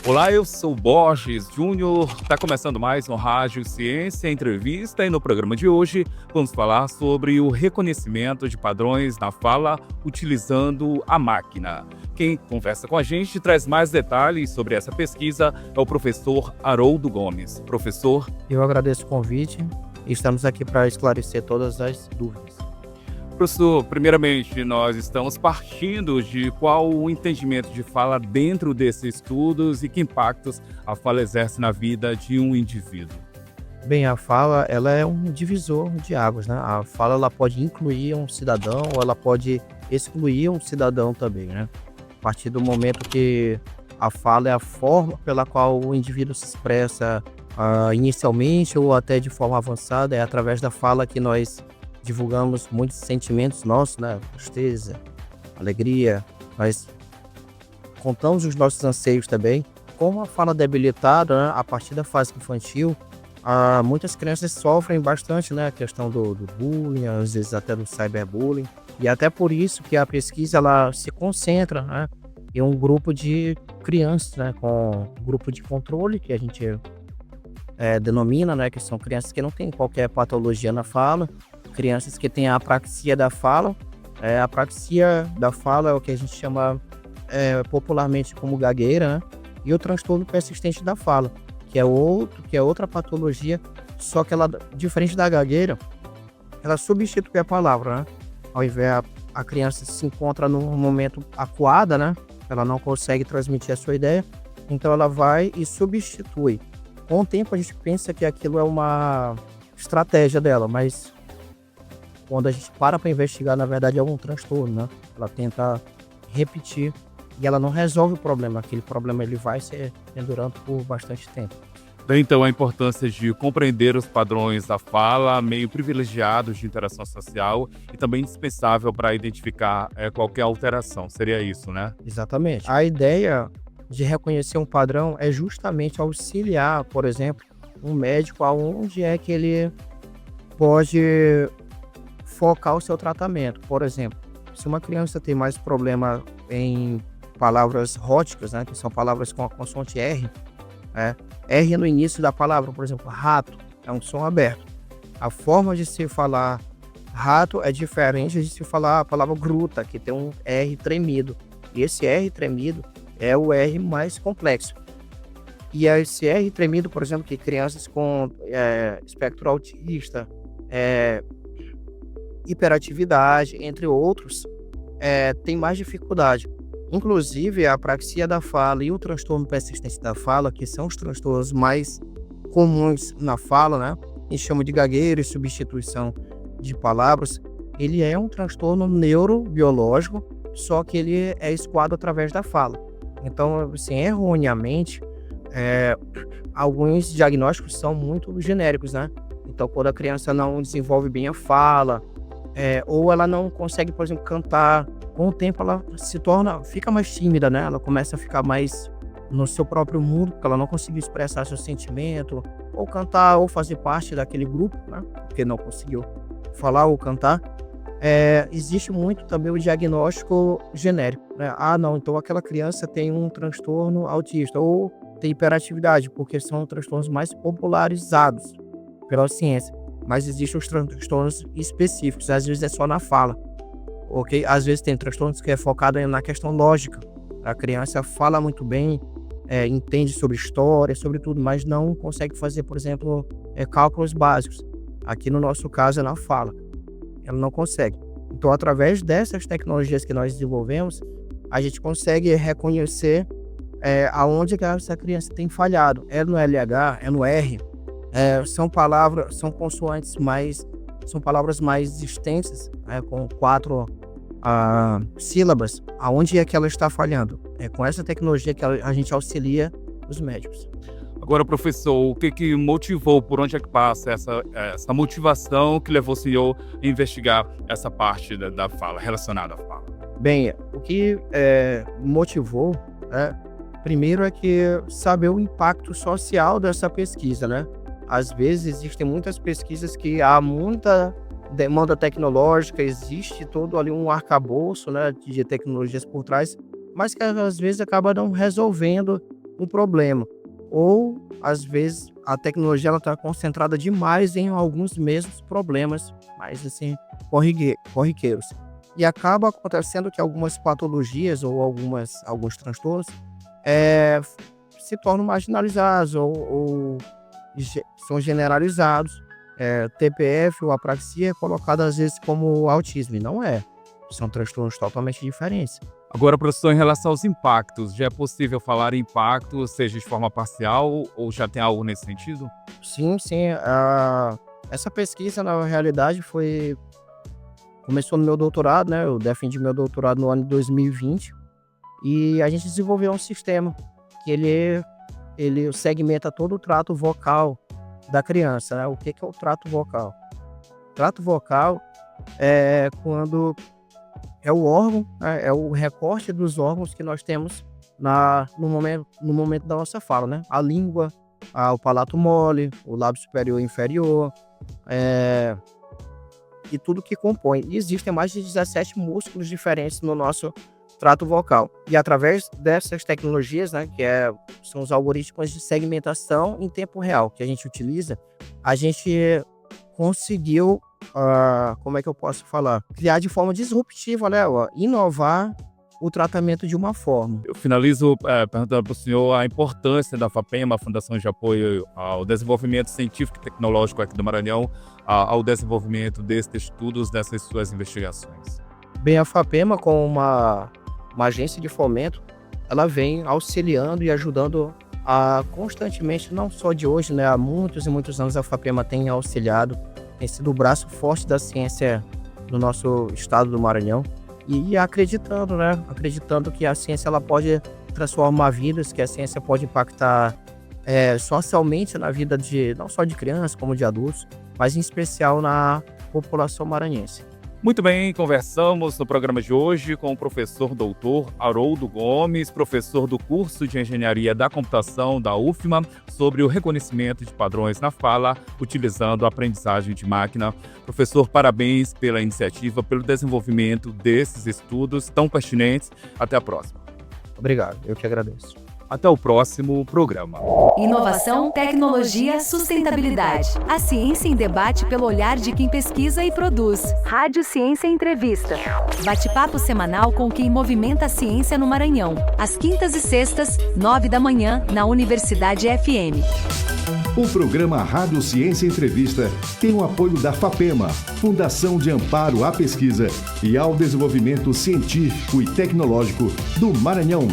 Olá, eu sou Borges Júnior. Está começando mais no Rádio Ciência Entrevista e no programa de hoje vamos falar sobre o reconhecimento de padrões na fala utilizando a máquina. Quem conversa com a gente e traz mais detalhes sobre essa pesquisa é o professor Haroldo Gomes. Professor, eu agradeço o convite e estamos aqui para esclarecer todas as dúvidas. Professor, primeiramente, nós estamos partindo de qual o entendimento de fala dentro desses estudos e que impactos a fala exerce na vida de um indivíduo. Bem, a fala ela é um divisor de águas, né? A fala ela pode incluir um cidadão ou ela pode excluir um cidadão também, né? A partir do momento que a fala é a forma pela qual o indivíduo se expressa inicialmente ou até de forma avançada, é através da fala que nós divulgamos muitos sentimentos nossos, né? Tristeza, alegria, nós contamos os nossos anseios também. Como a fala debilitada, né? A partir da fase infantil, muitas crianças sofrem bastante, né? A questão do bullying, às vezes até do cyberbullying. E até por isso que a pesquisa ela se concentra, né? Em um grupo de crianças, né? Com um grupo de controle, que a gente denomina, né? Que são crianças que não têm qualquer patologia na fala, crianças que têm a apraxia da fala. A apraxia da fala é o que a gente chama popularmente como gagueira, né? E o transtorno persistente da fala, que é outra patologia, só que ela, diferente da gagueira, ela substitui a palavra, né? Ao invés a criança se encontra num momento acuada, né? Ela não consegue transmitir a sua ideia, então ela vai e substitui. Com o tempo a gente pensa que aquilo é uma estratégia dela, mas quando a gente para investigar, na verdade é um transtorno, né? Ela tenta repetir e ela não resolve o problema. Aquele problema ele vai se pendurando por bastante tempo. Então, a importância de compreender os padrões da fala, meio privilegiados de interação social e também indispensável para identificar qualquer alteração. Seria isso, né? Exatamente. A ideia de reconhecer um padrão é justamente auxiliar, por exemplo, um médico aonde é que ele pode focar o seu tratamento. Por exemplo, se uma criança tem mais problema em palavras róticas, né, que são palavras com a consoante R, R no início da palavra, por exemplo, rato, é um som aberto. A forma de se falar rato é diferente de se falar a palavra gruta, que tem um R tremido. E esse R tremido é o R mais complexo. E esse R tremido, por exemplo, que crianças com espectro autista, hiperatividade, entre outros, tem mais dificuldade. Inclusive, a apraxia da fala e o transtorno persistente da fala, que são os transtornos mais comuns na fala, né? A gente chama de gagueira e substituição de palavras. Ele é um transtorno neurobiológico, só que ele é escoado através da fala. Então, assim, erroneamente, alguns diagnósticos são muito genéricos, né? Então, quando a criança não desenvolve bem a fala, ou ela não consegue, por exemplo, cantar, com o tempo ela fica mais tímida, né? Ela começa a ficar mais no seu próprio mundo, porque ela não conseguiu expressar seu sentimento, ou cantar, ou fazer parte daquele grupo, né? Porque não conseguiu falar ou cantar. Existe muito também o diagnóstico genérico, né? Não, então aquela criança tem um transtorno autista, ou tem hiperatividade, porque são transtornos mais popularizados pela ciência. Mas existem os transtornos específicos, às vezes é só na fala, ok? Às vezes tem transtornos que é focado na questão lógica. A criança fala muito bem, entende sobre história, sobre tudo, mas não consegue fazer, por exemplo, cálculos básicos. Aqui no nosso caso é na fala, ela não consegue. Então, através dessas tecnologias que nós desenvolvemos, a gente consegue reconhecer aonde que essa criança tem falhado. É no LH, é no R. São consoantes são palavras mais extensas, com 4 sílabas, aonde é que ela está falhando. É com essa tecnologia que a gente auxilia os médicos. Agora, professor, o que motivou, por onde é que passa essa motivação que levou o senhor a investigar essa parte da fala, relacionada à fala? Bem, o que motivou, primeiro é que saber o impacto social dessa pesquisa, né? Às vezes existem muitas pesquisas que há muita demanda tecnológica, existe todo ali um arcabouço, né, de tecnologias por trás, mas que às vezes acaba não resolvendo um problema. Ou, às vezes, a tecnologia está concentrada demais em alguns mesmos problemas, mais assim, corriqueiros. E acaba acontecendo que algumas patologias ou alguns transtornos se tornam marginalizados ou são generalizados. TPF ou apraxia é colocado às vezes como autismo, e não é. São transtornos totalmente diferentes. Agora, professor, em relação aos impactos, já é possível falar em impacto, seja de forma parcial ou já tem algo nesse sentido? Sim, sim. Essa pesquisa, na realidade, começou no meu doutorado, né? Eu defendi meu doutorado no ano de 2020 e a gente desenvolveu um sistema que ele segmenta todo o trato vocal da criança, né? O que é o trato vocal? Trato vocal é quando é o órgão, né? É o recorte dos órgãos que nós temos no momento da nossa fala, né? A língua, o palato mole, o lábio superior e inferior, e tudo que compõe. E existem mais de 17 músculos diferentes no nosso trato vocal. E através dessas tecnologias, né, são os algoritmos de segmentação em tempo real que a gente utiliza, a gente conseguiu, como é que eu posso falar? Criar de forma disruptiva, né, inovar o tratamento de uma forma. Eu finalizo perguntando para o senhor a importância da FAPEMA, a Fundação de Apoio ao Desenvolvimento Científico e Tecnológico aqui do Maranhão, ao desenvolvimento desses estudos, dessas suas investigações. Bem, a FAPEMA, como uma agência de fomento, ela vem auxiliando e ajudando constantemente, não só de hoje, né? Há muitos e muitos anos a FAPEMA tem auxiliado, tem sido o braço forte da ciência no nosso estado do Maranhão. E acreditando, né? Acreditando que a ciência ela pode transformar vidas, que a ciência pode impactar socialmente na vida não só de crianças, como de adultos, mas em especial na população maranhense. Muito bem, conversamos no programa de hoje com o professor doutor Haroldo Gomes, professor do curso de Engenharia da Computação da UFMA, sobre o reconhecimento de padrões na fala, utilizando a aprendizagem de máquina. Professor, parabéns pela iniciativa, pelo desenvolvimento desses estudos tão pertinentes. Até a próxima. Obrigado, eu que agradeço. Até o próximo programa. Inovação, tecnologia, sustentabilidade. A ciência em debate pelo olhar de quem pesquisa e produz. Rádio Ciência Entrevista. Bate-papo semanal com quem movimenta a ciência no Maranhão. Às quintas e sextas, 9 da manhã, na Universidade FM. O programa Rádio Ciência Entrevista tem o apoio da FAPEMA, Fundação de Amparo à Pesquisa e ao Desenvolvimento Científico e Tecnológico do Maranhão.